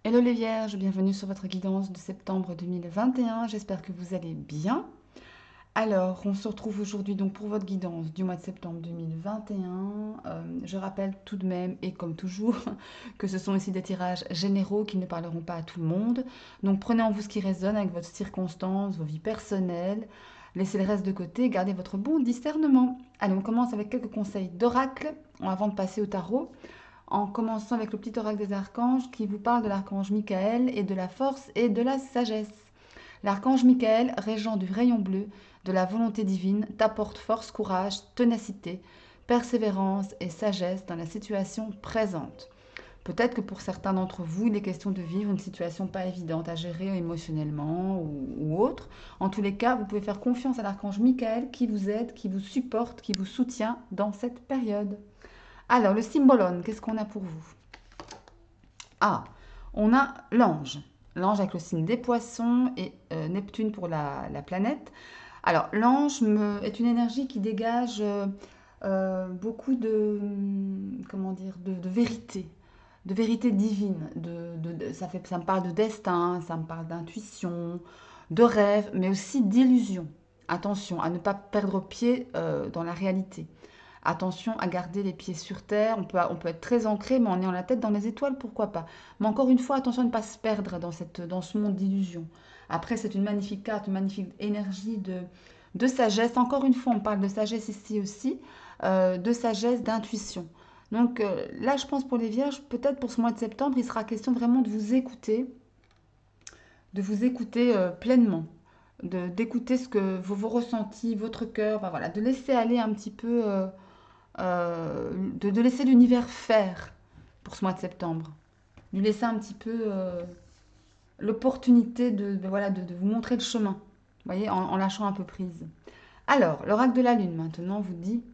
Hello les Vierges, bienvenue sur votre guidance de septembre 2021. J'espère que vous allez bien. Alors, on se retrouve aujourd'hui donc pour votre guidance du mois de septembre 2021. Je rappelle tout de même, et comme toujours, que ce sont ici des tirages généraux qui ne parleront pas à tout le monde. Donc prenez en vous ce qui résonne avec votre circonstance, vos vies personnelles. Laissez le reste de côté, gardez votre bon discernement. Allez, on commence avec quelques conseils d'oracle avant de passer au tarot, en commençant avec le petit oracle des archanges qui vous parle de l'archange Michael et de la force et de la sagesse. L'archange Michael, régent du rayon bleu, de la volonté divine, t'apporte force, courage, ténacité, persévérance et sagesse dans la situation présente. Peut-être que pour certains d'entre vous, il est question de vivre une situation pas évidente à gérer émotionnellement ou autre. En tous les cas, vous pouvez faire confiance à l'archange Michael qui vous aide, qui vous supporte, qui vous soutient dans cette période. Alors, le symbolone, qu'est-ce qu'on a pour vous? Ah, on a l'ange. L'ange avec le signe des poissons et Neptune pour la planète. Alors, est une énergie qui dégage beaucoup comment dire, de vérité divine. Ça me parle de destin, ça me parle d'intuition, de rêve, mais aussi d'illusion. Attention à ne pas perdre pied dans la réalité. Attention à garder les pieds sur terre. On peut être très ancré, mais en ayant la tête dans les étoiles, pourquoi pas. Mais encore une fois, attention à ne pas se perdre dans ce monde d'illusions. Après, c'est une magnifique carte, une magnifique énergie de sagesse. Encore une fois, on parle de sagesse ici aussi, de sagesse, d'intuition. Donc là, je pense pour les vierges, peut-être pour ce mois de septembre, il sera question vraiment de vous écouter pleinement, d'écouter ce que vos ressentis, votre cœur, enfin, voilà, de laisser aller un petit peu de laisser l'univers faire pour ce mois de septembre. Lui laisser un petit peu l'opportunité voilà, de vous montrer le chemin. Vous voyez, en lâchant un peu prise. Alors, l'oracle de la lune maintenant vous dit,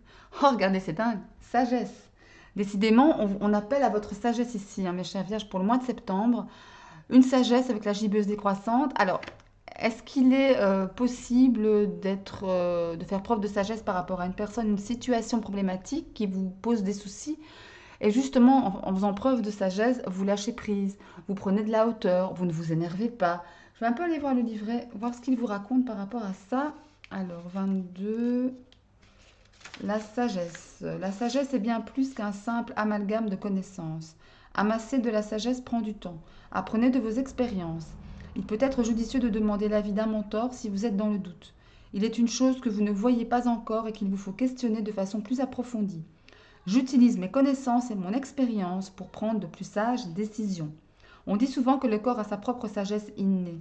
oh regardez, c'est dingue, sagesse. Décidément, on appelle à votre sagesse ici, hein, mes chers vierges, pour le mois de septembre. Une sagesse avec la gibbeuse décroissante. Alors, est-ce qu'il est possible de faire preuve de sagesse par rapport à une personne, une situation problématique qui vous pose des soucis? Et justement, en faisant preuve de sagesse, vous lâchez prise, vous prenez de la hauteur, vous ne vous énervez pas. Je vais un peu aller voir le livret, voir ce qu'il vous raconte par rapport à ça. Alors, 22, la sagesse. La sagesse est bien plus qu'un simple amalgame de connaissances. Amasser de la sagesse prend du temps. Apprenez de vos expériences. Il peut être judicieux de demander l'avis d'un mentor si vous êtes dans le doute. Il est une chose que vous ne voyez pas encore et qu'il vous faut questionner de façon plus approfondie. J'utilise mes connaissances et mon expérience pour prendre de plus sages décisions. On dit souvent que le corps a sa propre sagesse innée.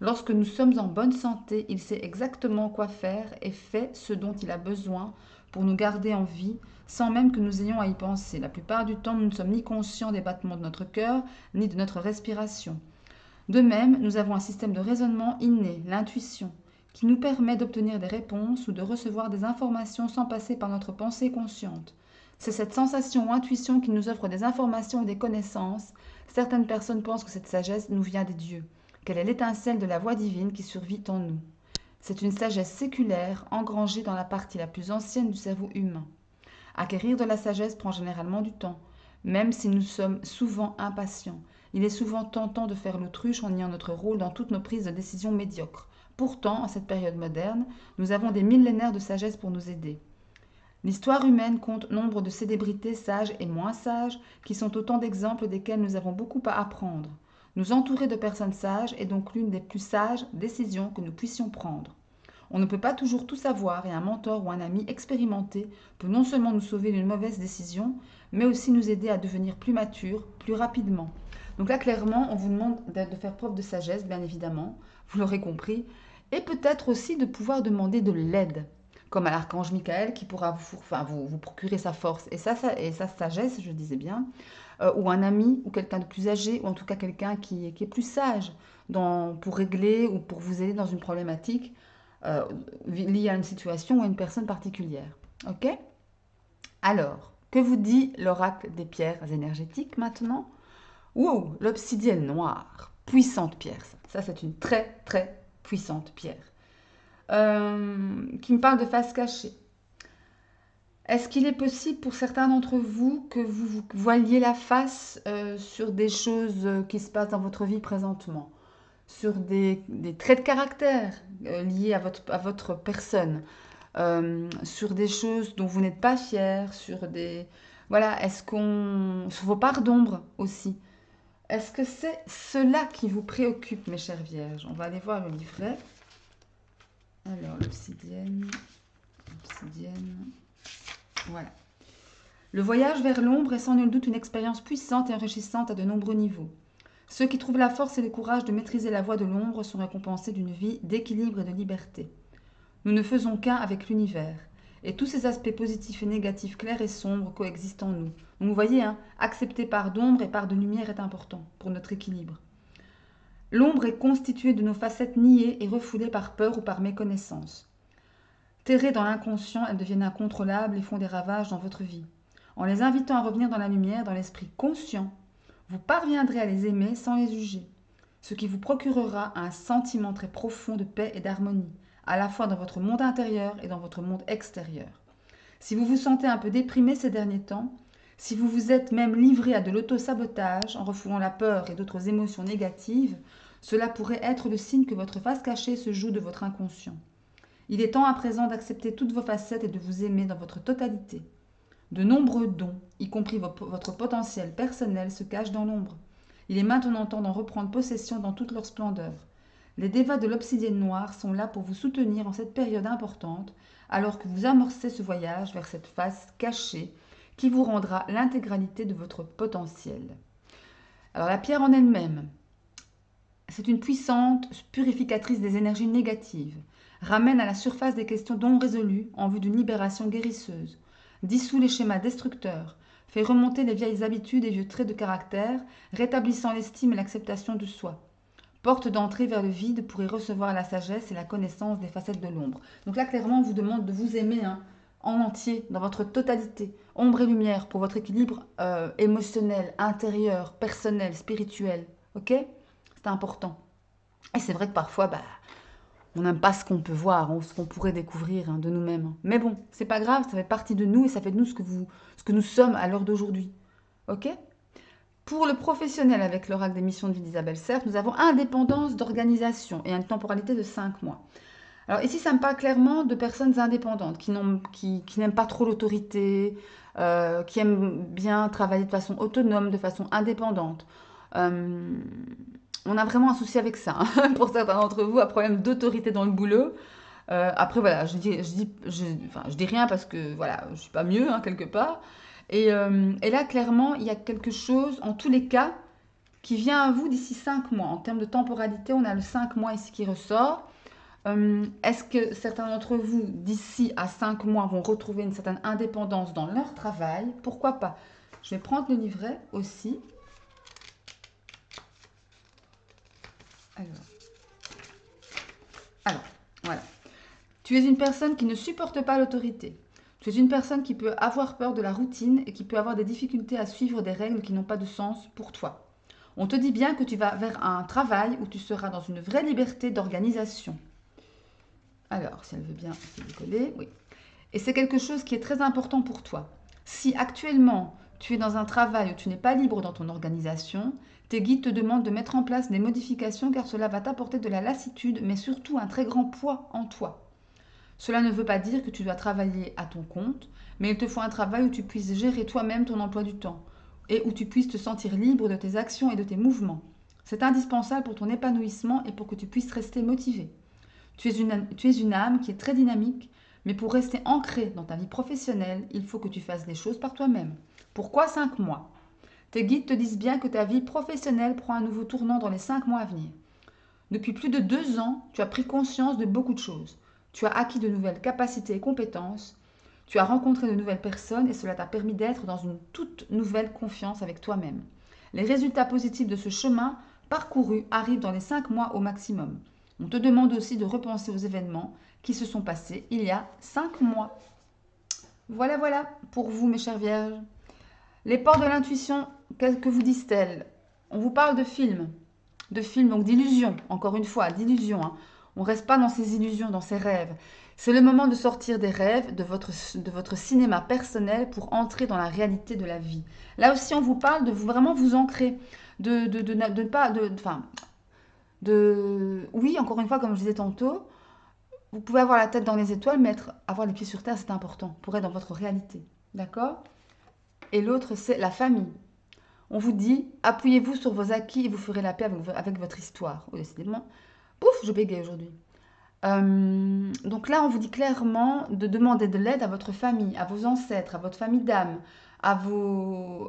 Lorsque nous sommes en bonne santé, il sait exactement quoi faire et fait ce dont il a besoin pour nous garder en vie, sans même que nous ayons à y penser. La plupart du temps, nous ne sommes ni conscients des battements de notre cœur, ni de notre respiration. De même, nous avons un système de raisonnement inné, l'intuition, qui nous permet d'obtenir des réponses ou de recevoir des informations sans passer par notre pensée consciente. C'est cette sensation ou intuition qui nous offre des informations ou des connaissances. Certaines personnes pensent que cette sagesse nous vient des dieux, qu'elle est l'étincelle de la voix divine qui survit en nous. C'est une sagesse séculaire engrangée dans la partie la plus ancienne du cerveau humain. Acquérir de la sagesse prend généralement du temps, même si nous sommes souvent impatients. Il est souvent tentant de faire l'autruche en niant notre rôle dans toutes nos prises de décision médiocres. Pourtant, en cette période moderne, nous avons des millénaires de sagesse pour nous aider. L'histoire humaine compte nombre de célébrités sages et moins sages, qui sont autant d'exemples desquels nous avons beaucoup à apprendre. Nous entourer de personnes sages est donc l'une des plus sages décisions que nous puissions prendre. On ne peut pas toujours tout savoir et un mentor ou un ami expérimenté peut non seulement nous sauver d'une mauvaise décision, mais aussi nous aider à devenir plus matures, plus rapidement. Donc là, clairement, on vous demande de faire preuve de sagesse, bien évidemment, vous l'aurez compris, et peut-être aussi de pouvoir demander de l'aide, comme à l'archange Michael qui pourra vous procurer sa force et sa sagesse, je disais bien, ou un ami ou quelqu'un de plus âgé, ou en tout cas quelqu'un qui est plus sage pour régler ou pour vous aider dans une problématique euh, liée à une situation ou à une personne particulière. Ok? Alors, que vous dit l'oracle des pierres énergétiques maintenant? Wow, l'obsidienne noire. Puissante pierre, ça. Ça, c'est une très, très puissante pierre. Qui me parle de face cachée. Est-ce qu'il est possible pour certains d'entre vous que vous voiliez la face sur des choses qui se passent dans votre vie présentement, sur des traits de caractère liés à votre personne, sur des choses dont vous n'êtes pas fier, sur des... Voilà, sur vos parts d'ombre aussi. Est-ce que c'est cela qui vous préoccupe, mes chères vierges? On va aller voir le livret. Alors, l'obsidienne, voilà. Le voyage vers l'ombre est sans nul doute une expérience puissante et enrichissante à de nombreux niveaux. Ceux qui trouvent la force et le courage de maîtriser la voie de l'ombre sont récompensés d'une vie d'équilibre et de liberté. Nous ne faisons qu'un avec l'univers, et tous ces aspects positifs et négatifs clairs et sombres coexistent en nous. Donc vous voyez, hein, accepter part d'ombre et part de lumière est important pour notre équilibre. L'ombre est constituée de nos facettes niées et refoulées par peur ou par méconnaissance. Terrées dans l'inconscient, elles deviennent incontrôlables et font des ravages dans votre vie. En les invitant à revenir dans la lumière, dans l'esprit conscient, vous parviendrez à les aimer sans les juger, ce qui vous procurera un sentiment très profond de paix et d'harmonie, à la fois dans votre monde intérieur et dans votre monde extérieur. Si vous vous sentez un peu déprimé ces derniers temps, si vous vous êtes même livré à de l'auto-sabotage en refoulant la peur et d'autres émotions négatives, cela pourrait être le signe que votre face cachée se joue de votre inconscient. Il est temps à présent d'accepter toutes vos facettes et de vous aimer dans votre totalité. De nombreux dons, y compris votre potentiel personnel, se cachent dans l'ombre. Il est maintenant temps d'en reprendre possession dans toute leur splendeur. Les dévas de l'obsidienne noire sont là pour vous soutenir en cette période importante, alors que vous amorcez ce voyage vers cette face cachée qui vous rendra l'intégralité de votre potentiel. Alors la pierre en elle-même, c'est une puissante purificatrice des énergies négatives, ramène à la surface des questions non résolues en vue d'une libération guérisseuse, dissout les schémas destructeurs, fait remonter les vieilles habitudes et vieux traits de caractère, rétablissant l'estime et l'acceptation de soi. Porte d'entrée vers le vide pour y recevoir la sagesse et la connaissance des facettes de l'ombre. Donc là, clairement, on vous demande de vous aimer en entier, dans votre totalité, ombre et lumière, pour votre équilibre émotionnel, intérieur, personnel, spirituel. Ok? C'est important. Et c'est vrai que parfois, on n'aime pas ce qu'on peut voir, ce qu'on pourrait découvrir de nous-mêmes. Mais bon, c'est pas grave, ça fait partie de nous et ça fait de nous ce que nous sommes à l'heure d'aujourd'hui. Ok? Pour le professionnel avec l'oracle des missions de vie d'Isabelle Serres, nous avons indépendance d'organisation et une temporalité de 5 mois. Alors ici, ça me parle clairement de personnes indépendantes qui n'aiment pas trop l'autorité, qui aiment bien travailler de façon autonome, de façon indépendante. On a vraiment un souci avec ça. Pour certains d'entre vous, un problème d'autorité dans le boulot. Après, voilà, je dis rien parce que voilà, je suis pas mieux, quelque part. Et là, clairement, il y a quelque chose, en tous les cas, qui vient à vous d'ici 5 mois. En termes de temporalité, on a le 5 mois ici qui ressort. Est-ce que certains d'entre vous, d'ici à 5 mois, vont retrouver une certaine indépendance dans leur travail? Pourquoi pas? Je vais prendre le livret aussi. Alors, voilà. Tu es une personne qui ne supporte pas l'autorité. Tu es une personne qui peut avoir peur de la routine et qui peut avoir des difficultés à suivre des règles qui n'ont pas de sens pour toi. On te dit bien que tu vas vers un travail où tu seras dans une vraie liberté d'organisation. Alors, si elle veut bien se décoller, oui. Et c'est quelque chose qui est très important pour toi. Si actuellement, tu es dans un travail où tu n'es pas libre dans ton organisation, tes guides te demandent de mettre en place des modifications car cela va t'apporter de la lassitude, mais surtout un très grand poids en toi. Cela ne veut pas dire que tu dois travailler à ton compte, mais il te faut un travail où tu puisses gérer toi-même ton emploi du temps et où tu puisses te sentir libre de tes actions et de tes mouvements. C'est indispensable pour ton épanouissement et pour que tu puisses rester motivé. Tu es une âme qui est très dynamique, mais pour rester ancrée dans ta vie professionnelle, il faut que tu fasses les choses par toi-même. Pourquoi 5 mois? Tes guides te disent bien que ta vie professionnelle prend un nouveau tournant dans les 5 mois à venir. Depuis plus de 2 ans, tu as pris conscience de beaucoup de choses. Tu as acquis de nouvelles capacités et compétences. Tu as rencontré de nouvelles personnes et cela t'a permis d'être dans une toute nouvelle confiance avec toi-même. Les résultats positifs de ce chemin parcouru arrivent dans les 5 mois au maximum. On te demande aussi de repenser aux événements qui se sont passés il y a 5 mois. Voilà, voilà pour vous, mes chères vierges. Les portes de l'intuition, qu'est-ce que vous disent-elles? On vous parle de films, donc d'illusions, encore une fois, d'illusions. On ne reste pas dans ces illusions, dans ces rêves. C'est le moment de sortir des rêves, de votre cinéma personnel pour entrer dans la réalité de la vie. Là aussi, on vous parle de vous, vraiment vous ancrer, de ne pas, enfin, oui, encore une fois, comme je disais tantôt, vous pouvez avoir la tête dans les étoiles, mais avoir les pieds sur terre, c'est important pour être dans votre réalité. D'accord? Et l'autre, c'est la famille. On vous dit, appuyez-vous sur vos acquis et vous ferez la paix avec votre histoire. Oh, décidément, pouf, je bégaye aujourd'hui. Donc là, on vous dit clairement de demander de l'aide à votre famille, à vos ancêtres, à votre famille d'âme, à vos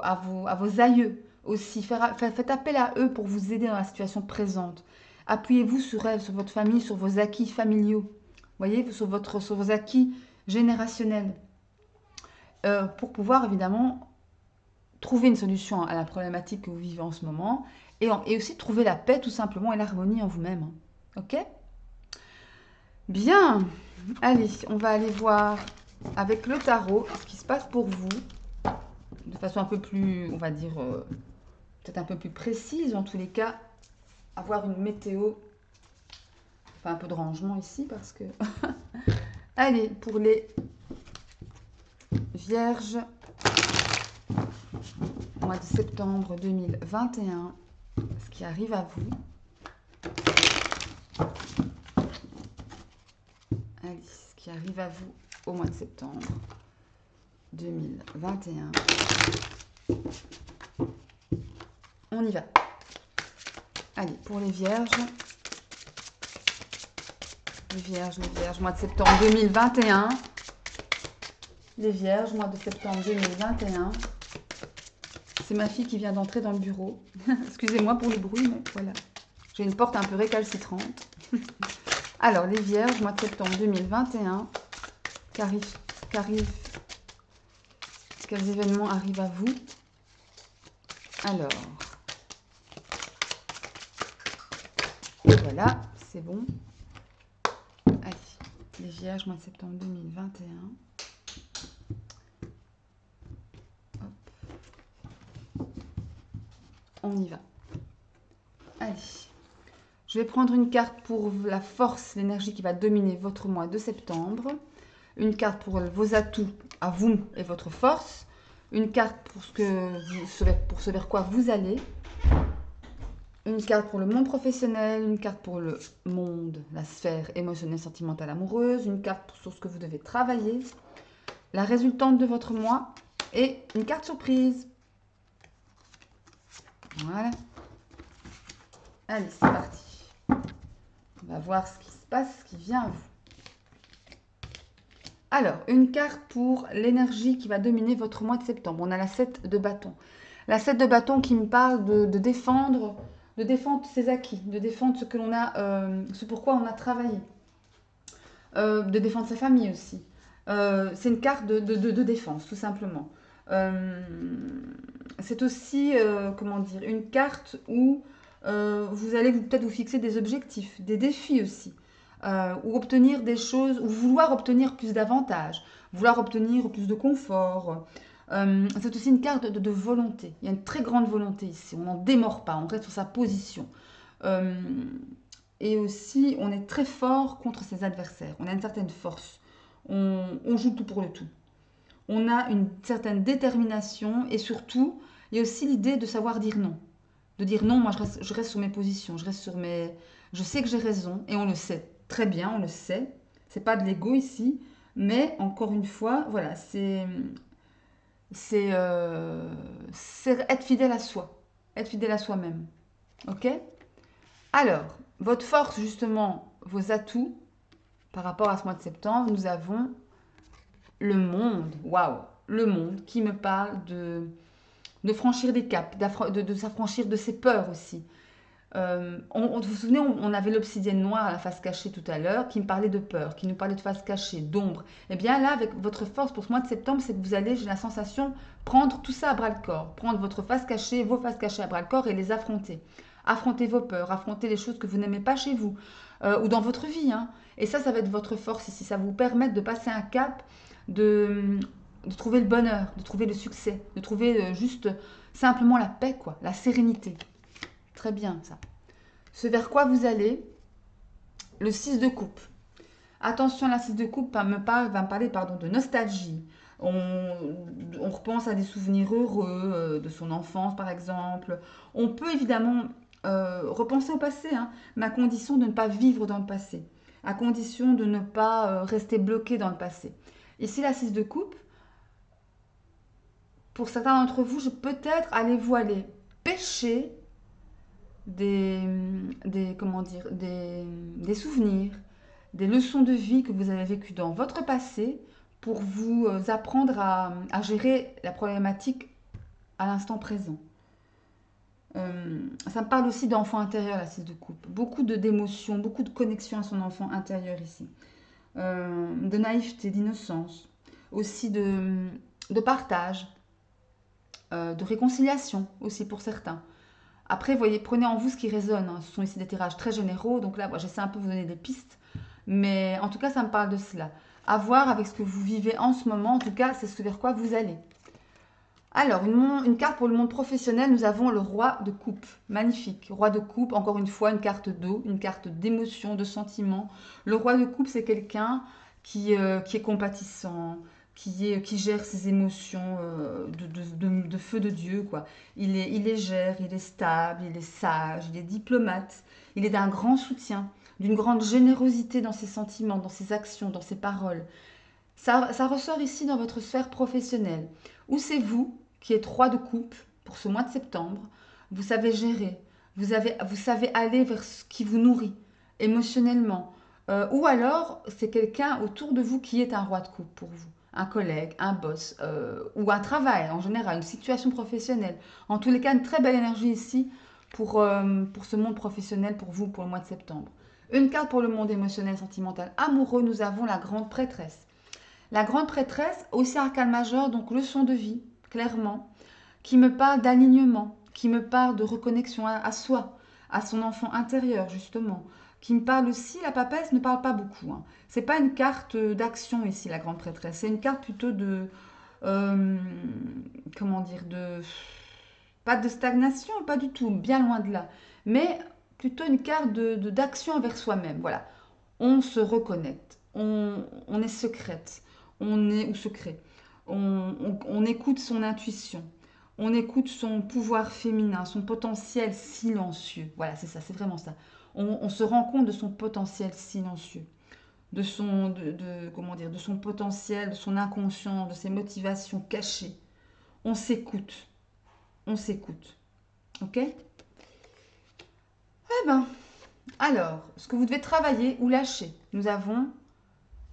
aïeux aussi. Faites appel à eux pour vous aider dans la situation présente. Appuyez-vous sur elles, sur votre famille, sur vos acquis familiaux. Voyez, sur vos acquis générationnels. Pour pouvoir évidemment trouver une solution à la problématique que vous vivez en ce moment et aussi trouver la paix tout simplement et l'harmonie en vous-même. Ok? Bien, allez, on va aller voir avec le tarot ce qui se passe pour vous de façon un peu plus, on va dire, peut-être un peu plus précise, en tous les cas, avoir une météo, enfin un peu de rangement ici parce que... Allez, pour les vierges, mois de septembre 2021, ce qui arrive à vous. Allez, ce qui arrive à vous au mois de septembre 2021. On y va. Allez, pour les vierges. Les vierges, mois de septembre 2021. Les vierges, mois de septembre 2021. C'est ma fille qui vient d'entrer dans le bureau. Excusez-moi pour le bruit, mais voilà. J'ai une porte un peu récalcitrante. Alors, les vierges, mois de septembre 2021. Quels événements arrivent à vous? Alors. Et voilà, c'est bon. Allez, les vierges, mois de septembre 2021. On y va. Allez. Je vais prendre une carte pour la force, l'énergie qui va dominer votre mois de septembre. Une carte pour vos atouts à vous et votre force. Une carte pour ce vers quoi vous allez. Une carte pour le monde professionnel. Une carte pour le monde, la sphère émotionnelle, sentimentale, amoureuse. Une carte sur ce que vous devez travailler. La résultante de votre mois. Et une carte surprise. Voilà. Allez, c'est parti. On va voir ce qui se passe, ce qui vient à vous. Alors, une carte pour l'énergie qui va dominer votre mois de septembre. On a la 7 de bâton. La 7 de bâton qui me parle de défendre ses acquis, de défendre ce que l'on a, ce pourquoi on a travaillé. De défendre sa famille aussi. C'est une carte de défense, tout simplement. C'est aussi, comment dire, une carte où vous allez peut-être vous fixer des objectifs, des défis aussi. Ou obtenir des choses, ou vouloir obtenir plus d'avantages, vouloir obtenir plus de confort. C'est aussi une carte de volonté. Il y a une très grande volonté ici. On n'en démord pas, on reste sur sa position. Et aussi, on est très fort contre ses adversaires. On a une certaine force. On joue tout pour le tout. On a une certaine détermination et surtout, il y a aussi l'idée de savoir dire non. De dire non, moi je reste sur mes positions, je reste sur mes... Je sais que j'ai raison et on le sait très bien, on le sait. C'est pas de l'ego ici, mais encore une fois, voilà, c'est être fidèle à soi, être fidèle à soi-même. Ok? Alors, votre force justement, vos atouts par rapport à ce mois de septembre, nous avons le monde, waouh, le monde qui me parle de franchir des caps, de s'affranchir de ses peurs aussi. Vous vous souvenez, on avait l'obsidienne noire à la face cachée tout à l'heure, qui me parlait de peur, qui nous parlait de face cachée, d'ombre. Eh bien là, avec votre force pour ce mois de septembre, c'est que vous allez, j'ai la sensation, prendre tout ça à bras-le-corps. Prendre votre face cachée, vos faces cachées à bras-le-corps et les affronter. Affronter vos peurs, affronter les choses que vous n'aimez pas chez vous, ou dans votre vie. Hein. Et ça va être votre force ici. Ça va vous permettre de passer un cap, de trouver le bonheur, de trouver le succès, de trouver juste simplement la paix, quoi, la sérénité. Très bien, ça. Ce vers quoi vous allez, le 6 de coupe. Attention, la 6 de coupe va me parler pardon, de nostalgie. On, on repense à des souvenirs heureux de son enfance, par exemple. On peut évidemment repenser au passé, hein, mais à condition de ne pas vivre dans le passé, à condition de ne pas rester bloqué dans le passé. Ici, la 6 de coupe, pour certains d'entre vous, je peut-être allez-vous aller pêcher des, comment dire, des souvenirs, des leçons de vie que vous avez vécues dans votre passé pour vous apprendre à gérer la problématique à l'instant présent. Ça me parle aussi d'enfant intérieur, la 6 de coupe. Beaucoup d'émotions, beaucoup de connexion à son enfant intérieur ici. De naïveté, d'innocence, aussi de partage, de réconciliation aussi pour certains. Après, voyez, prenez en vous ce qui résonne, hein. Ce sont ici des tirages très généraux, donc là, j'essaie un peu de vous donner des pistes. Mais en tout cas, ça me parle de cela. À voir avec ce que vous vivez en ce moment, en tout cas, c'est ce vers quoi vous allez. Alors, une carte pour le monde professionnel, nous avons le roi de coupe. Magnifique. Roi de coupe, encore une fois, une carte d'eau, une carte d'émotion, de sentiment. Le roi de coupe, c'est quelqu'un qui est compatissant, qui gère ses émotions de feu de Dieu, quoi. Il les gère, il est stable, il est sage, il est diplomate, il est d'un grand soutien, d'une grande générosité dans ses sentiments, dans ses actions, dans ses paroles. Ça ressort ici dans votre sphère professionnelle. Où c'est vous qui êtes roi de coupe pour ce mois de septembre. Vous savez gérer, vous savez aller vers ce qui vous nourrit émotionnellement. Ou alors, c'est quelqu'un autour de vous qui est un roi de coupe pour vous. Un collègue, un boss, ou un travail en général, une situation professionnelle. En tous les cas, une très belle énergie ici pour ce monde professionnel, pour vous, pour le mois de septembre. Une carte pour le monde émotionnel, sentimental, amoureux, nous avons la grande prêtresse. La grande prêtresse, aussi arcane majeur, donc leçon de vie, clairement, qui me parle d'alignement, qui me parle de reconnexion à soi, à son enfant intérieur, justement, qui me parle aussi, la papesse ne parle pas beaucoup, hein. C'est pas une carte d'action ici, la grande prêtresse, c'est une carte plutôt euh, comment dire, pas de stagnation, pas du tout, bien loin de là, mais plutôt une carte d'action envers soi-même, voilà. On se reconnecte, on est secrète, on est ou secret, on écoute son intuition, on écoute son pouvoir féminin, son potentiel silencieux. Voilà, c'est ça, c'est vraiment ça. On se rend compte de son potentiel silencieux, comment dire, de son potentiel, de son inconscient, de ses motivations cachées. On s'écoute, on s'écoute. Ok? Eh ben, alors, ce que vous devez travailler ou lâcher, nous avons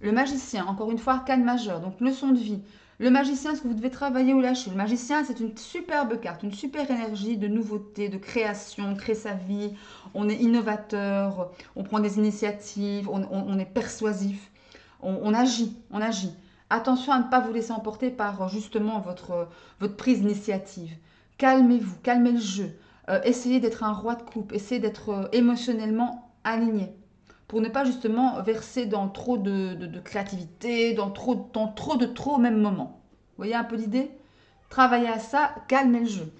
le magicien, encore une fois, arcane majeur, donc leçon de vie. Le magicien, ce que vous devez travailler ou lâcher. Le magicien, c'est une superbe carte, une super énergie de nouveauté, de création, on crée sa vie, on est innovateur, on prend des initiatives, on est persuasif, on agit, on agit. Attention à ne pas vous laisser emporter par justement votre prise d'initiative. Calmez-vous, calmez le jeu. Essayez d'être un roi de coupe, essayez d'être émotionnellement aligné pour ne pas justement verser dans trop de créativité, dans trop de trop au même moment. Vous voyez un peu l'idée? Travaillez à ça, calmez le jeu.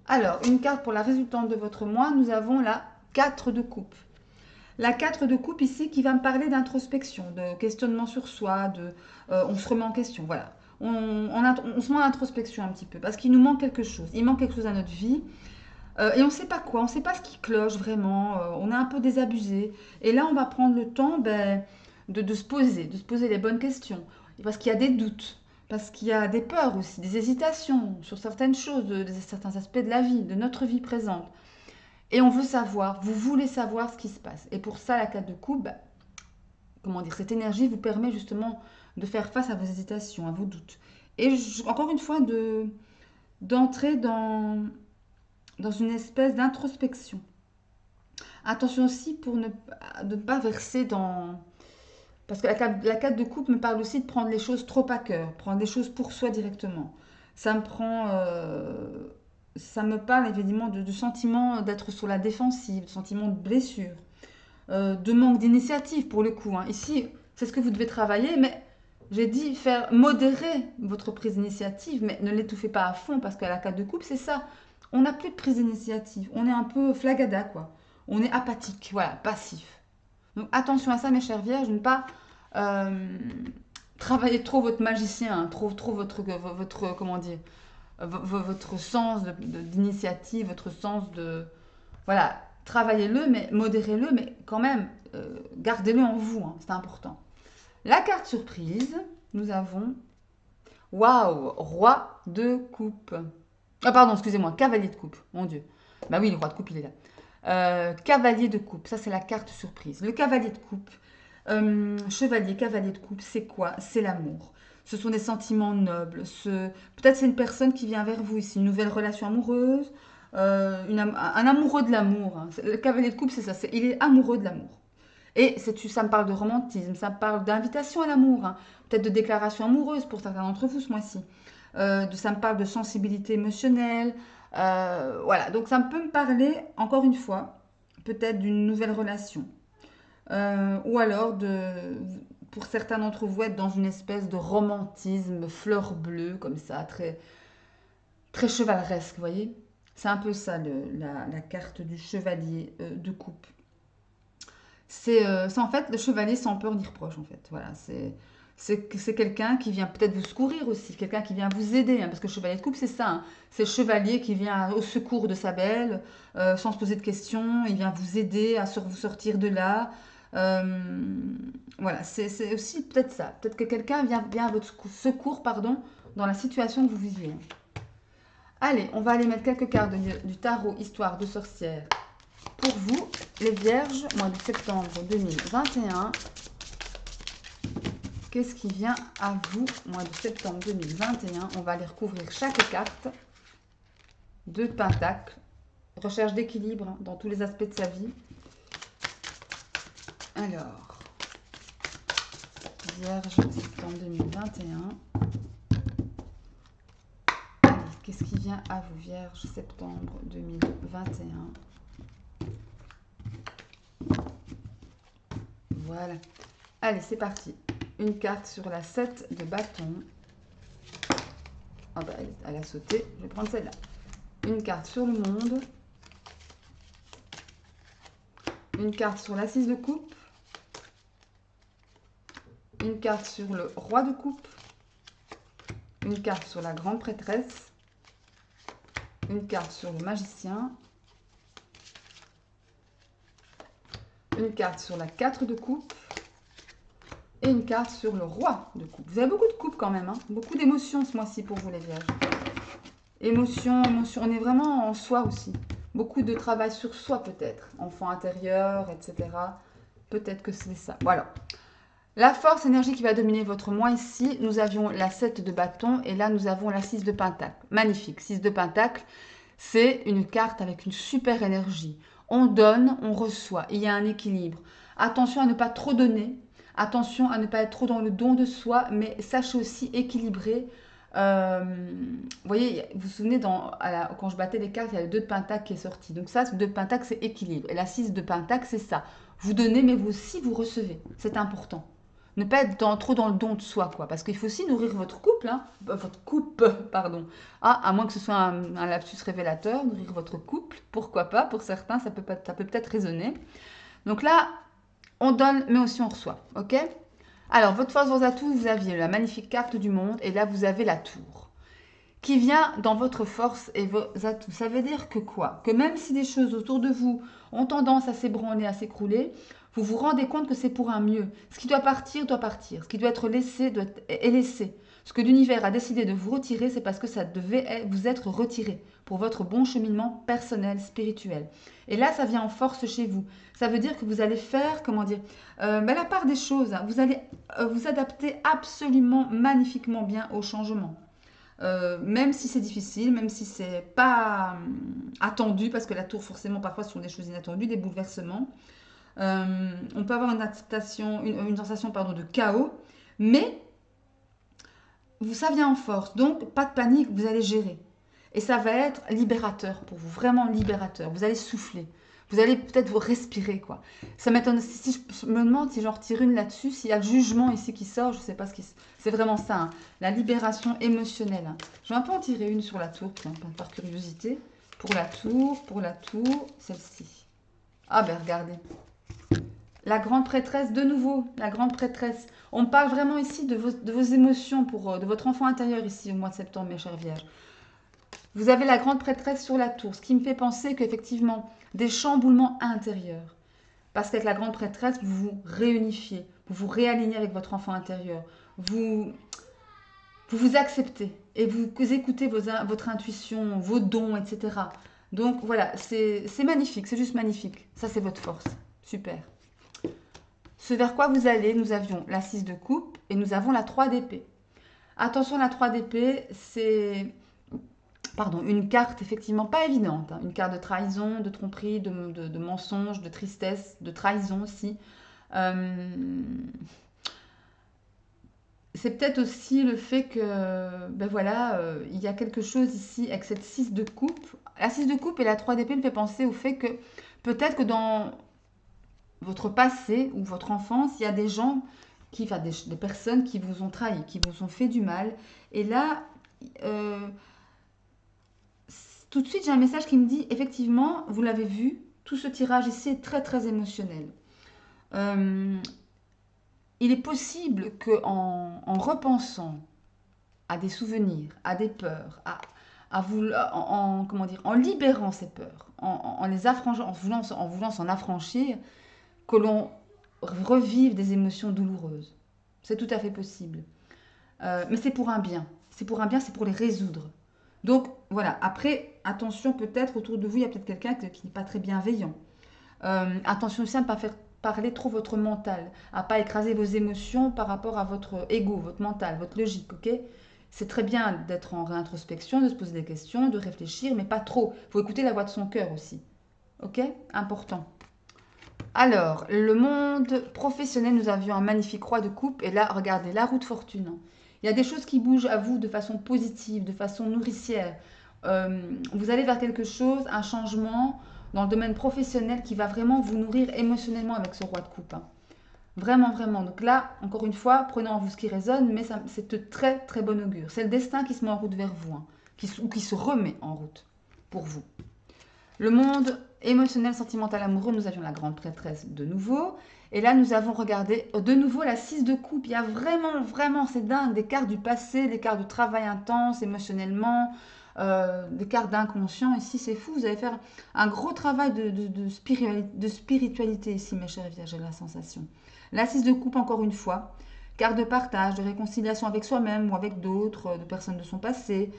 Alors, une carte pour la résultante de votre mois, nous avons la 4 de coupe. La 4 de coupe ici qui va me parler d'introspection, de questionnement sur soi, on se remet en question, voilà. On se met en introspection un petit peu parce qu'il nous manque quelque chose. Il manque quelque chose à notre vie. Et on ne sait pas quoi, on ne sait pas ce qui cloche vraiment, on est un peu désabusé. Et là, on va prendre le temps de se poser les bonnes questions. Parce qu'il y a des doutes, parce qu'il y a des peurs aussi, des hésitations sur certaines choses, certains aspects de la vie, de notre vie présente. Et on veut savoir, vous voulez savoir ce qui se passe. Et pour ça, la carte de coupe, comment dire, cette énergie vous permet justement de faire face à vos hésitations, à vos doutes. Et encore une fois, d'entrer dans une espèce d'introspection. Attention aussi de ne pas verser dans... Parce que la carte de coupe me parle aussi de prendre les choses trop à cœur, prendre les choses pour soi directement. Ça me prend... ça me parle évidemment de sentiments d'être sur la défensive, de sentiments de blessure, de manque d'initiative pour le coup, hein. Ici, c'est ce que vous devez travailler, mais j'ai dit faire modérer votre prise d'initiative, mais ne l'étouffez pas à fond, parce qu'à la carte de coupe, c'est ça. On n'a plus de prise d'initiative, on est un peu flagada, quoi. On est apathique, voilà, passif. Donc attention à ça, mes chères vierges, ne pas travailler trop votre magicien, hein, trop votre comment dire, votre sens d'initiative, votre sens de... Voilà, travaillez-le, mais modérez-le, mais quand même, gardez-le en vous, hein, c'est important. La carte surprise, nous avons... Waouh, roi de coupe. Ah pardon, excusez-moi, cavalier de coupe, mon Dieu. Bah oui, le roi de coupe, il est là. Cavalier de coupe, ça c'est la carte surprise. Le cavalier de coupe, chevalier, cavalier de coupe, c'est quoi? C'est l'amour. Ce sont des sentiments nobles. Peut-être c'est une personne qui vient vers vous ici, une nouvelle relation amoureuse, un amoureux de l'amour, hein. Le cavalier de coupe, c'est ça, il est amoureux de l'amour. Et ça me parle de romantisme, ça me parle d'invitation à l'amour, hein. Peut-être de déclaration amoureuse pour certains d'entre vous ce mois-ci. Ça me parle de sensibilité émotionnelle. Voilà, donc ça peut me parler, encore une fois, peut-être d'une nouvelle relation. Ou alors, pour certains d'entre vous, être dans une espèce de romantisme, fleur bleue, comme ça, très, très chevaleresque, vous voyez? C'est un peu ça, la carte du chevalier de coupe. C'est en fait le chevalier sans peur ni reproche, en fait. Voilà, c'est quelqu'un qui vient peut-être vous secourir aussi, quelqu'un qui vient vous aider, hein, parce que le chevalier de coupe, c'est ça, hein. C'est le chevalier qui vient au secours de sa belle, sans se poser de questions, il vient vous aider à vous sortir de là. Euh, voilà, c'est aussi peut-être ça. Peut-être que quelqu'un vient à votre secours, pardon, dans la situation que vous vivez. Allez, on va aller mettre quelques cartes du tarot Histoire de sorcière pour vous, les vierges, mois de septembre 2021. Qu'est-ce qui vient à vous, mois de septembre 2021? On va aller recouvrir chaque carte. Deux pentacles. Recherche d'équilibre, hein, dans tous les aspects de sa vie. Alors, Vierge, septembre 2021. Allez, qu'est-ce qui vient à vous, Vierge, septembre 2021? Voilà. Allez, c'est parti. Une carte sur la 7 de bâton. Ah bah, elle a sauté. Je vais prendre celle-là. Une carte sur le monde. Une carte sur la 6 de coupe. Une carte sur le roi de coupe. Une carte sur la grande prêtresse. Une carte sur le magicien. Une carte sur la 4 de coupe. Et une carte sur le roi de coupe. Vous avez beaucoup de coupes quand même, hein. Beaucoup d'émotions ce mois-ci pour vous les vierges. Émotion, on est vraiment en soi aussi. Beaucoup de travail sur soi peut-être. Enfant intérieur, etc. Peut-être que c'est ça. Voilà. La force, énergie qui va dominer votre mois ici, nous avions la 7 de bâton et là nous avons la 6 de pentacle. Magnifique, 6 de pentacle, c'est une carte avec une super énergie. On donne, on reçoit, il y a un équilibre. Attention à ne pas trop donner, attention à ne pas être trop dans le don de soi, mais sachez aussi équilibrer. Vous voyez, vous vous souvenez, quand je battais les cartes, il y a le 2 de pentacle qui est sorti. Donc ça, ce 2 de pentacle, c'est équilibre. Et la 6 de pentacle, c'est ça. Vous donnez, mais vous aussi, vous recevez. C'est important. Ne pas être trop dans le don de soi, quoi. Parce qu'il faut aussi nourrir votre couple, hein. Votre coupe, pardon. Ah, à moins que ce soit un lapsus révélateur, nourrir votre couple, pourquoi pas. Pour certains, ça peut peut-être résonner. Donc là, on donne, mais aussi on reçoit, ok? Alors, votre force, vos atouts, vous aviez la magnifique carte du monde, et là, vous avez la tour, qui vient dans votre force et vos atouts. Ça veut dire que quoi? Que même si des choses autour de vous ont tendance à s'ébranler, à s'écrouler, vous vous rendez compte que c'est pour un mieux. Ce qui doit partir, doit partir. Ce qui doit être laissé, est laissé. Ce que l'univers a décidé de vous retirer, c'est parce que ça devait vous être retiré pour votre bon cheminement personnel, spirituel. Et là, ça vient en force chez vous. Ça veut dire que vous allez faire, comment dire, la part des choses. Hein. Vous allez vous adapter absolument magnifiquement bien au changement. Même si c'est difficile, même si c'est pas attendu, parce que la tour, forcément, parfois, ce sont des choses inattendues, des bouleversements. On peut avoir une adaptation, une sensation pardon, de chaos, mais ça vient en force. Donc, pas de panique, vous allez gérer. Et ça va être libérateur pour vous, vraiment libérateur. Vous allez souffler. Vous allez peut-être vous respirer, quoi. Ça m'étonne. Si je me demande si j'en retire une là-dessus, s'il y a le jugement ici qui sort, je ne sais pas ce qui... C'est vraiment ça, hein. La libération émotionnelle. Hein. Je vais un peu en tirer une sur la tour, tiens, par curiosité. Pour la tour, celle-ci. Ah ben regardez. La grande prêtresse, de nouveau, la grande prêtresse. On parle vraiment ici de vos émotions, de votre enfant intérieur ici au mois de septembre, mes chères vierges. Vous avez la grande prêtresse sur la tour, ce qui me fait penser qu'effectivement, des chamboulements intérieurs. Parce qu'avec la grande prêtresse, vous vous réunifiez, vous vous réalignez avec votre enfant intérieur. Vous vous acceptez et vous écoutez votre intuition, vos dons, etc. Donc voilà, c'est magnifique, c'est juste magnifique. Ça, c'est votre force. Super. Ce vers quoi vous allez, nous avions la 6 de coupe et nous avons la 3 d'épée. Attention, la 3 d'épée, c'est une carte effectivement pas évidente. Hein. Une carte de trahison, de tromperie, de mensonge, de tristesse, de trahison aussi. C'est peut-être aussi le fait que, ben voilà, il y a quelque chose ici avec cette 6 de coupe. La 6 de coupe et la 3 d'épée me fait penser au fait que peut-être que dans votre passé ou votre enfance, il y a des gens, enfin des personnes qui vous ont trahi, qui vous ont fait du mal. Et là, euh, tout de suite, j'ai un message qui me dit, effectivement, vous l'avez vu, tout ce tirage ici est très très émotionnel. Euh, il est possible que en repensant à des souvenirs, à des peurs, comment dire, en libérant ces peurs, en les affranchissant, en voulant s'en affranchir, que l'on revive des émotions douloureuses. C'est tout à fait possible. Mais c'est pour un bien. C'est pour un bien, c'est pour les résoudre. Donc voilà, après, attention peut-être autour de vous, il y a peut-être quelqu'un qui n'est pas très bienveillant. Attention aussi à ne pas faire parler trop votre mental, à pas écraser vos émotions par rapport à votre ego, votre mental, votre logique, ok? C'est très bien d'être en réintrospection, de se poser des questions, de réfléchir, mais pas trop. Il faut écouter la voix de son cœur aussi, ok? Important. Alors, le monde professionnel, nous avions un magnifique roi de coupe, et là, regardez, la roue de fortune. Il y a des choses qui bougent à vous de façon positive, de façon nourricière. Vous allez vers quelque chose, un changement dans le domaine professionnel qui va vraiment vous nourrir émotionnellement avec ce roi de coupe. Hein. Vraiment, vraiment. Donc là, encore une fois, prenez en vous ce qui résonne, mais c'est de très, très bon augure. C'est le destin qui se met en route vers vous, hein, ou qui se remet en route pour vous. Le monde émotionnel, sentimental, amoureux, nous avions la grande prêtresse de nouveau. Et là, nous avons regardé de nouveau la 6 de coupe. Il y a vraiment, vraiment, c'est dingue, des cartes du passé, des cartes de travail intense émotionnellement, des cartes d'inconscient. Ici, c'est fou. Vous allez faire un gros travail de spiritualité ici, mes chers vierges, j'ai la sensation. La 6 de coupe, encore une fois. Carte de partage, de réconciliation avec soi-même ou avec d'autres, de personnes de son passé.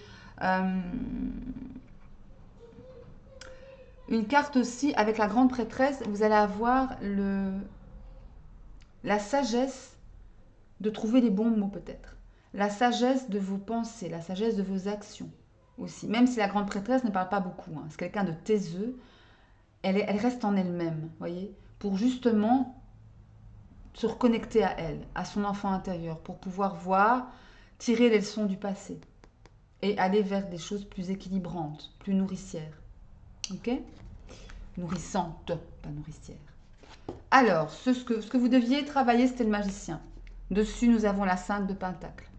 Une carte aussi avec la grande prêtresse, vous allez avoir la sagesse de trouver les bons mots peut-être. La sagesse de vos pensées, la sagesse de vos actions aussi. Même si la grande prêtresse ne parle pas beaucoup, hein. C'est quelqu'un de taiseux, elle reste en elle-même, voyez, pour justement se reconnecter à elle, à son enfant intérieur, pour pouvoir voir, tirer les leçons du passé et aller vers des choses plus équilibrantes, plus nourricières. Ok? Nourrissante, pas nourricière. Alors, ce que vous deviez travailler, c'était le magicien. Dessus, nous avons la 5 de Pentacle.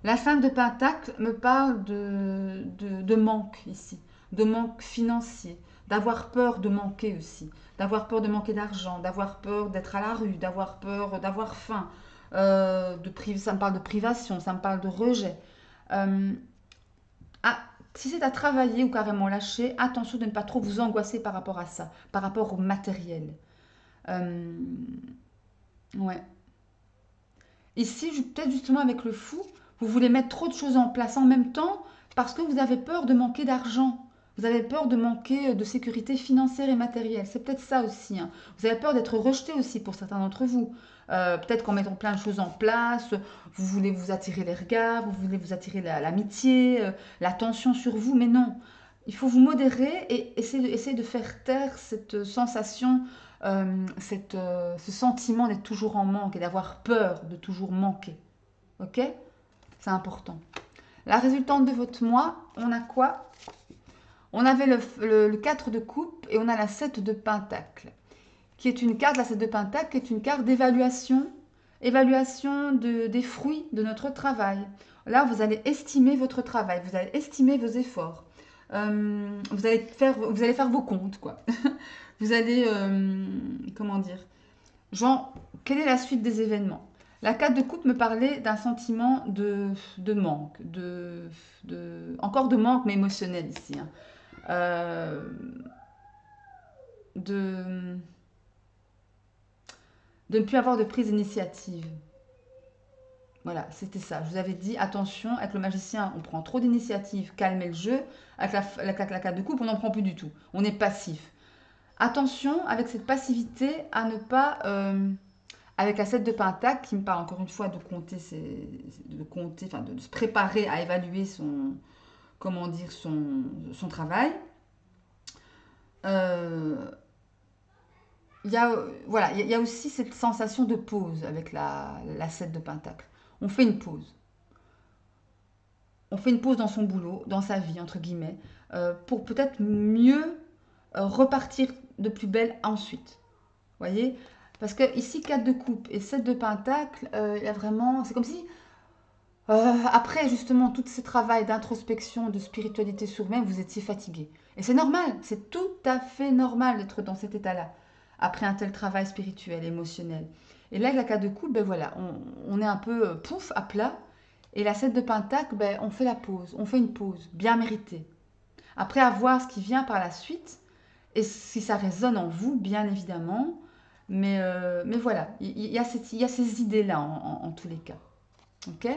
La 5 de Pentacle me parle de manque ici, de manque financier, d'avoir peur de manquer aussi, d'avoir peur de manquer d'argent, d'avoir peur d'être à la rue, d'avoir peur d'avoir faim. Ça me parle de privation, ça me parle de rejet. Euh, ah, si c'est à travailler ou carrément lâcher, attention de ne pas trop vous angoisser par rapport à ça, par rapport au matériel. Euh, ouais. Ici, peut-être justement avec le fou, vous voulez mettre trop de choses en place en même temps parce que vous avez peur de manquer d'argent. Vous avez peur de manquer de sécurité financière et matérielle. C'est peut-être ça aussi. Hein. Vous avez peur d'être rejeté aussi pour certains d'entre vous. Peut-être qu'en mettant plein de choses en place, vous voulez vous attirer les regards, vous voulez vous attirer l'amitié, l'attention sur vous, mais non. Il faut vous modérer et essayer de faire taire cette sensation ce sentiment d'être toujours en manque et d'avoir peur de toujours manquer. Ok? C'est important. La résultante de votre mois, on a quoi? On avait le 4 de coupe et on a la 7 de pentacle, qui est une carte, la 7 de pentacle, qui est une carte d'évaluation, évaluation des fruits de notre travail. Là, vous allez estimer votre travail, vous allez estimer vos efforts. Vous allez faire vos comptes, quoi. Vous allez, comment dire, genre, quelle est la suite des événements? La carte de coupe me parlait d'un sentiment de manque, encore de manque, mais émotionnel ici, hein. Euh, de, de ne plus avoir de prise d'initiative. Voilà, c'était ça. Je vous avais dit, attention, avec le magicien, on prend trop d'initiative, calmez le jeu. Avec la carte de coupe, on n'en prend plus du tout. On est passif. Attention, avec cette passivité, à ne pas... avec la 7 de Pentacle, qui me parle encore une fois de compter, enfin de se préparer à évaluer comment dire, son travail. Euh, il y a, voilà, il y a aussi cette sensation de pause avec la 7 de Pentacle. On fait une pause. On fait une pause dans son boulot, dans sa vie, entre guillemets, pour peut-être mieux repartir de plus belle ensuite. Vous voyez? Parce que ici, 4 de coupe et 7 de pentacle, il y a vraiment. C'est comme si, après justement tout ce travail d'introspection, de spiritualité sur vous-même, vous étiez fatigué. Et c'est normal, c'est tout à fait normal d'être dans cet état-là, après un tel travail spirituel, émotionnel. Et là, avec la 4 de coupe, ben voilà, on est un peu pouf, à plat. Et la 7 de pentacle, ben, on fait la pause, on fait une pause, bien méritée. Après, à voir ce qui vient par la suite, et si ça résonne en vous, bien évidemment. Mais voilà, il y a ces idées-là en tous les cas. Ok.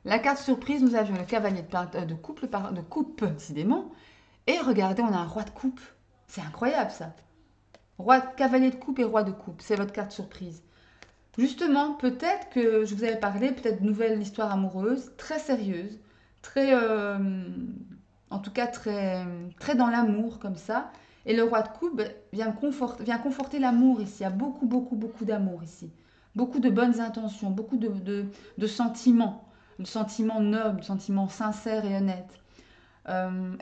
La carte surprise, nous avions le cavalier de coupe, décidément. Et regardez, on a un roi de coupe. C'est incroyable ça. Cavalier de coupe et roi de coupe, c'est votre carte surprise. Justement, peut-être que je vous avais parlé, peut-être de nouvelle histoire amoureuse, très sérieuse, très, en tout cas très dans l'amour comme ça. Et le roi de coupe vient conforter l'amour ici. Il y a beaucoup, beaucoup, beaucoup d'amour ici. Beaucoup de bonnes intentions, beaucoup de sentiments. De sentiments nobles, de sentiments sincères et honnêtes.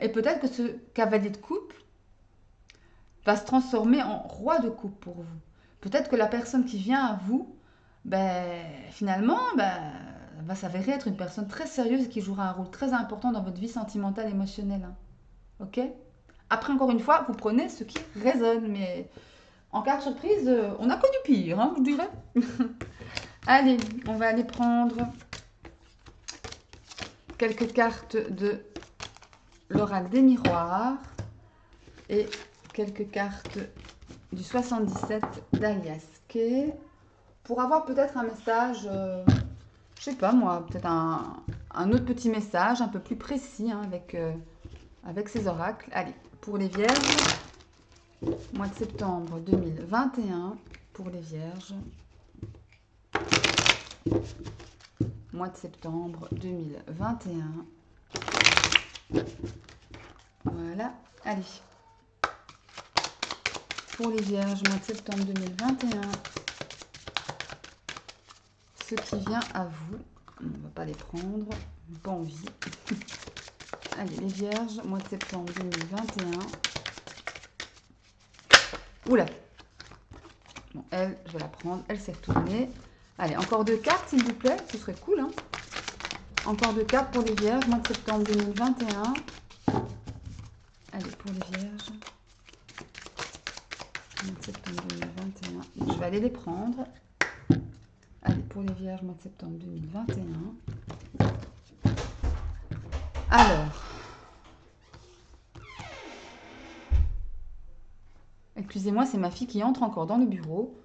Et peut-être que ce cavalier de coupe va se transformer en roi de coupe pour vous. Peut-être que la personne qui vient à vous, ben, finalement, ben, va s'avérer être une personne très sérieuse et qui jouera un rôle très important dans votre vie sentimentale et émotionnelle, hein. Ok. Après, encore une fois, vous prenez ce qui résonne. Mais en carte surprise, on a connu pire, hein, je dirais. Allez, on va aller prendre quelques cartes de l'oracle des miroirs et quelques cartes du 77 d'Alias Kay pour avoir peut-être un message, je sais pas moi, peut-être un autre petit message un peu plus précis, hein, avec ces oracles. Allez, pour les vierges, mois de septembre 2021, pour les vierges, mois de septembre 2021. Voilà, allez. Pour les vierges, mois de septembre 2021, ce qui vient à vous, on ne va pas les prendre, pas envie. Allez, les vierges, mois de septembre 2021. Oula. Bon, elle, je vais la prendre, elle s'est retournée. Allez, encore 2 cartes, s'il vous plaît, ce serait cool, hein. Encore 2 cartes pour les vierges, mois de septembre 2021. Allez, pour les vierges. Mois de septembre 2021. Je vais aller les prendre. Allez, pour les vierges, mois de septembre 2021. Alors. Excusez-moi, c'est ma fille qui entre encore dans le bureau.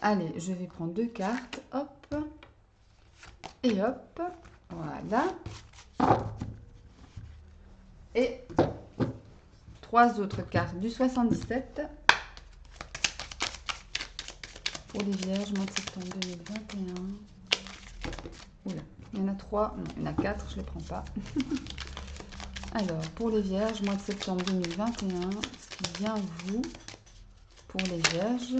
Allez, je vais prendre 2 cartes. Hop. Et hop. Voilà. Et 3 autres cartes du 77. Pour les vierges, mois de septembre 2021. Oula, il y en a 3. Non, il y en a 4, je ne les prends pas. Alors, pour les vierges, mois de septembre 2021, ce qui vient vous, pour les vierges,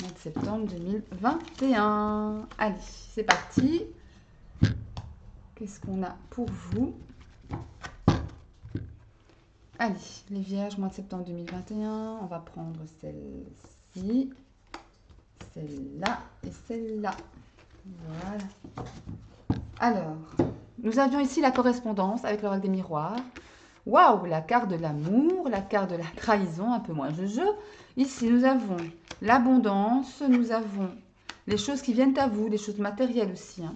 mois de septembre 2021. Allez, c'est parti. Qu'est-ce qu'on a pour vous? Allez, les vierges, mois de septembre 2021, on va prendre celle-ci, celle-là et celle-là. Voilà. Alors, nous avions ici la correspondance avec l'oracle des miroirs. Waouh, la carte de l'amour, la carte de la trahison, un peu moins jeu. Ici, nous avons l'abondance, nous avons les choses qui viennent à vous, les choses matérielles aussi, hein.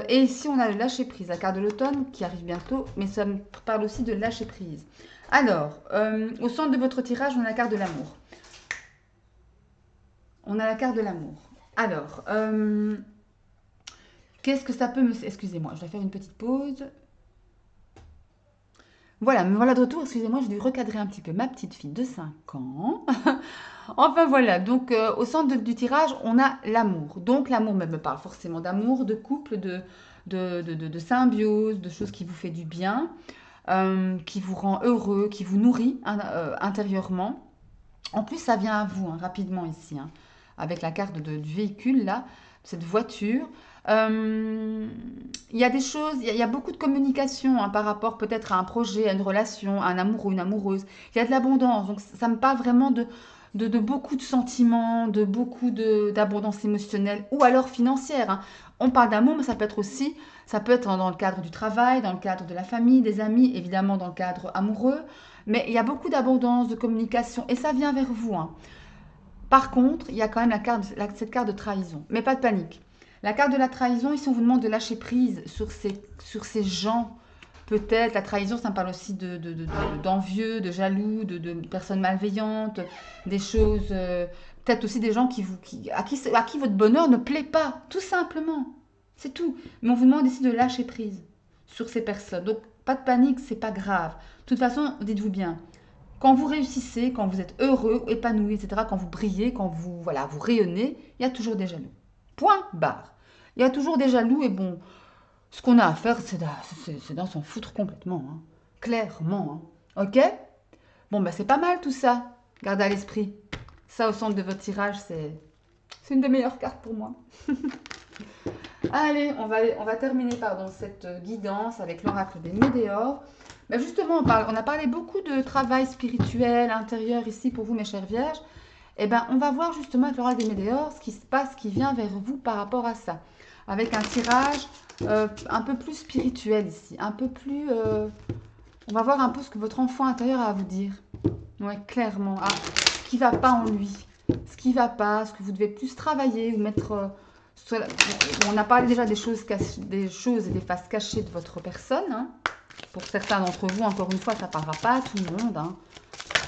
Et ici, on a le lâcher prise, la carte de l'automne qui arrive bientôt, mais ça me parle aussi de lâcher prise. Alors, au centre de votre tirage, on a la carte de l'amour. On a la carte de l'amour. Alors, qu'est-ce que ça peut me... Excusez-moi, je vais faire une petite pause. Voilà, me voilà de retour. Excusez-moi, j'ai dû recadrer un petit peu ma petite fille de 5 ans. Enfin voilà, donc au centre du tirage, on a l'amour. Donc l'amour me parle forcément d'amour, de couple, de symbiose, de choses qui vous fait du bien, qui vous rend heureux, qui vous nourrit intérieurement. En plus, ça vient à vous, hein, rapidement ici, hein, avec la carte du véhicule, là, cette voiture. Euh, il y a des choses, il y a beaucoup de communication, hein, par rapport peut-être à un projet, à une relation, à un amoureux, une amoureuse. Il y a de l'abondance, donc ça me parle vraiment de beaucoup de sentiments, de beaucoup d'abondance émotionnelle ou alors financière, hein. On parle d'amour, mais ça peut être aussi, ça peut être dans le cadre du travail, dans le cadre de la famille, des amis, évidemment dans le cadre amoureux. Mais il y a beaucoup d'abondance, de communication, et ça vient vers vous, hein. Par contre, il y a quand même cette carte de trahison. Mais pas de panique. La carte de la trahison, ici, on vous demande de lâcher prise sur ces gens. Peut-être, la trahison, ça me parle aussi d'envieux, de jaloux, de personnes malveillantes, des choses... peut-être aussi des gens à qui votre bonheur ne plaît pas, tout simplement. C'est tout. Mais on vous demande ici de lâcher prise sur ces personnes. Donc, pas de panique, c'est pas grave. De toute façon, dites-vous bien, quand vous réussissez, quand vous êtes heureux, épanoui, etc., quand vous brillez, quand vous, voilà, vous rayonnez, il y a toujours des jaloux. Point barre. Il y a toujours des jaloux et bon, ce qu'on a à faire, c'est d'en s'en foutre complètement, hein. Clairement, hein. Ok? Bon, bah c'est pas mal tout ça. Gardez à l'esprit. Ça, au centre de votre tirage, c'est une des meilleures cartes pour moi. Allez, on va terminer pardon, cette guidance avec l'oracle des Médéors. Ben justement, on a parlé beaucoup de travail spirituel, intérieur ici pour vous, mes chères vierges. Eh ben, on va voir justement avec l'oracle des Médéors ce qui se passe, ce qui vient vers vous par rapport à ça. Avec un tirage un peu plus spirituel ici, un peu plus... on va voir un peu ce que votre enfant intérieur a à vous dire. Ouais, clairement. Ah, ce qui ne va pas en lui. Ce qui ne va pas, ce que vous devez plus travailler ou mettre... on a parlé déjà des choses et des faces cachées de votre personne, hein. Pour certains d'entre vous, encore une fois, ça ne parlera pas à tout le monde, hein.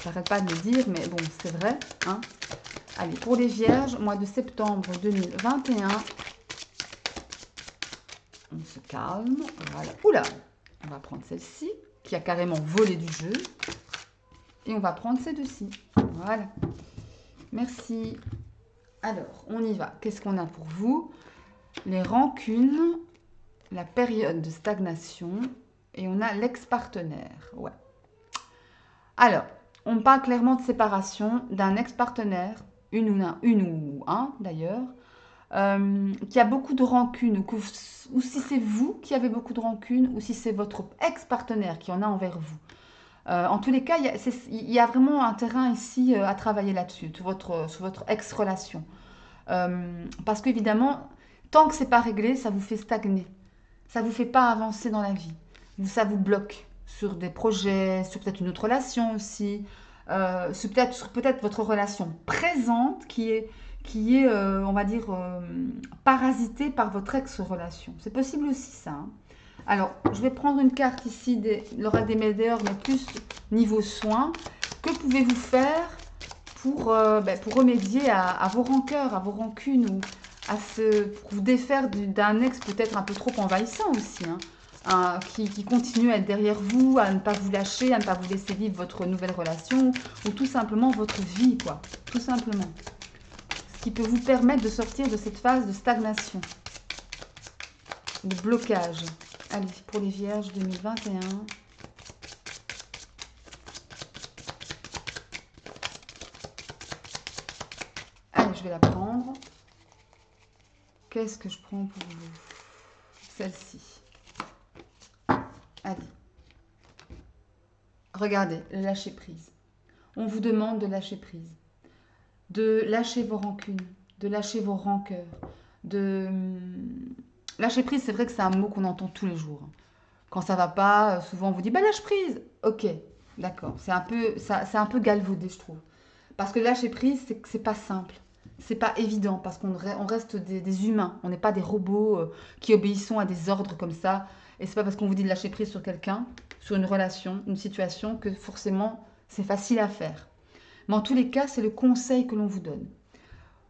Je n'arrête pas de le dire, mais bon, c'est vrai, hein. Allez, pour les vierges, mois de septembre 2021, on se calme. Voilà. Oula, on va prendre celle-ci, qui a carrément volé du jeu. Et on va prendre ces deux-ci. Voilà. Merci. Alors, on y va. Qu'est-ce qu'on a pour vous? Les rancunes, la période de stagnation et on a l'ex-partenaire. Ouais. Alors, on parle clairement de séparation d'un ex-partenaire, une ou un d'ailleurs, qui a beaucoup de rancune, ou si c'est vous qui avez beaucoup de rancune, ou si c'est votre ex-partenaire qui en a envers vous. En tous les cas, il y a vraiment un terrain ici à travailler là-dessus, sur votre ex-relation. Parce qu'évidemment, tant que c'est pas réglé, ça vous fait stagner. Ça vous fait pas avancer dans la vie. Ça vous bloque sur des projets, sur peut-être une autre relation aussi, sur peut-être votre relation présente qui est on va dire, parasitée par votre ex-relation. C'est possible aussi ça, hein. Alors, je vais prendre une carte ici, l'oracle des Médéors, mais plus niveau soins. Que pouvez-vous faire pour remédier à vos rancœurs, à vos rancunes, ou pour vous défaire d'un ex peut-être un peu trop envahissant aussi, hein, qui continue à être derrière vous, à ne pas vous lâcher, à ne pas vous laisser vivre votre nouvelle relation, ou tout simplement votre vie, quoi. Tout simplement. Ce qui peut vous permettre de sortir de cette phase de stagnation, de blocage. Allez, pour les Vierges 2021. Allez, je vais la prendre. Qu'est-ce que je prends pour vous? Celle-ci. Allez. Regardez, le lâcher prise. On vous demande de lâcher prise. De lâcher vos rancunes, de lâcher vos rancœurs. Lâcher prise, c'est vrai que c'est un mot qu'on entend tous les jours. Quand ça va pas, souvent on vous dit, bah lâche prise. Ok, d'accord. C'est un peu galvaudé, je trouve. Parce que lâcher prise, c'est pas simple. C'est pas évident parce on reste des humains. On n'est pas des robots qui obéissons à des ordres comme ça. Et c'est pas parce qu'on vous dit de lâcher prise sur quelqu'un, sur une relation, une situation, que forcément c'est facile à faire. Mais en tous les cas, c'est le conseil que l'on vous donne.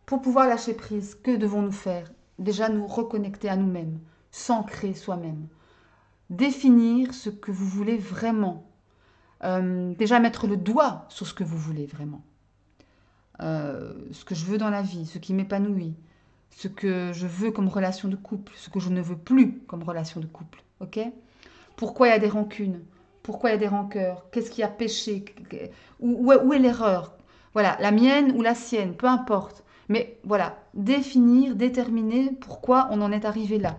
Pour pouvoir lâcher prise, que devons-nous faire? Déjà nous reconnecter à nous-mêmes, s'ancrer soi-même, définir ce que vous voulez vraiment. Déjà mettre le doigt sur ce que vous voulez vraiment. Ce que je veux dans la vie, ce qui m'épanouit, ce que je veux comme relation de couple, ce que je ne veux plus comme relation de couple. Ok? Pourquoi il y a des rancunes? Pourquoi il y a des rancœurs? Qu'est-ce qui a péché? Où est l'erreur? Voilà, la mienne ou la sienne, peu importe. Mais voilà, définir, déterminer pourquoi on en est arrivé là.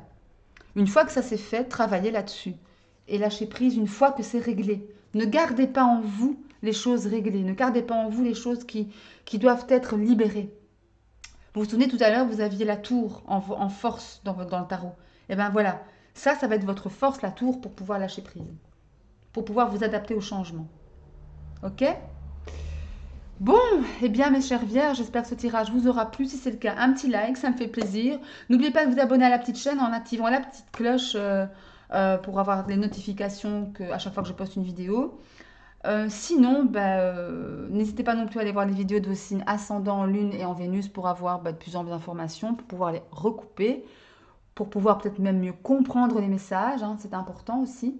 Une fois que ça s'est fait, travaillez là-dessus. Et lâcher prise une fois que c'est réglé. Ne gardez pas en vous les choses réglées. Ne gardez pas en vous les choses qui doivent être libérées. Vous vous souvenez tout à l'heure, vous aviez la tour en force dans le tarot. Et bien voilà, ça va être votre force, la tour, pour pouvoir lâcher prise. Pour pouvoir vous adapter au changement. Ok? Bon, eh bien mes chères vierges, j'espère que ce tirage vous aura plu. Si c'est le cas, un petit like, ça me fait plaisir. N'oubliez pas de vous abonner à la petite chaîne en activant la petite cloche pour avoir les notifications à chaque fois que je poste une vidéo. Sinon, n'hésitez pas non plus à aller voir les vidéos de vos signes ascendant, lune et en Vénus pour avoir de plus en plus d'informations, pour pouvoir les recouper, pour pouvoir peut-être même mieux comprendre les messages, hein, c'est important aussi.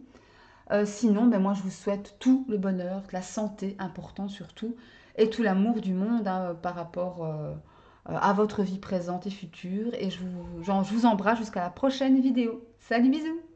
Sinon, moi je vous souhaite tout le bonheur, la santé, important surtout, et tout l'amour du monde hein, par rapport à votre vie présente et future. Et je vous embrasse jusqu'à la prochaine vidéo. Salut, bisous!